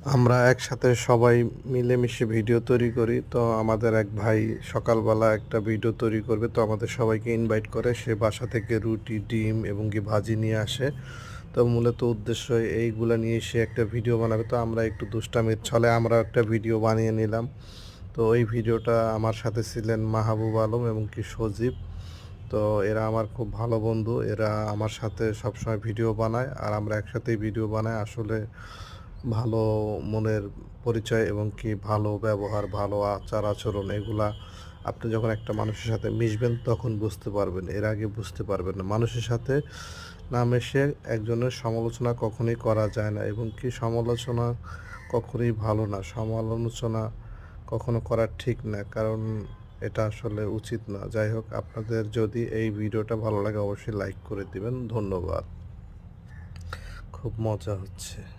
আমরা একসাথে সবাই মিলেমিশে ভিডিও তৈরি করি। তো আমাদের এক ভাই সকালবেলা একটা ভিডিও তৈরি করবে। তো আমাদের সবাইকে ইনভাইট করে। সে বাসা থেকে রুটি, ডিম এবং কি ভাজি নিয়ে আসে। তো মূলত উদ্দেশ্য এইগুলা নিয়ে সে একটা ভিডিও বানাবে। তো আমরা একটু দুষ্টামির ছলে আমরাও একটা ভিডিও বানিয়ে নিলাম। তো ওই ভিডিওটা আমার সাথে ছিলেন মাহবুব আলম এবং কি সজীব। তো এরা আমার খুব ভালো বন্ধু। এরা আমার সাথে সবসময় ভিডিও বানায় আর আমরা একসাথেই ভিডিও বানাই। আসলে ভালো মনের পরিচয় এবং কি ভালো ব্যবহার, ভালো আচার-আচরণ এগুলা আপনি যখন একটা মানুষের সাথে মিশবেন তখন বুঝতে পারবেন। এর আগে বুঝতে পারবেন না। মানুষের সাথে না মিশে একজনের সমালোচনা কখনোই করা যায় না এবং কি সমালোচনা কখনোই ভালো না। সমালোচনা কখনো করা ঠিক না। কারণ এটা আসলে উচিত না। যাই হোক আপনাদের যদি এই ভিডিওটা ভালো লাগে অবশ্যই লাইক করে দিবেন। ধন্যবাদ। খুব মজা হচ্ছে।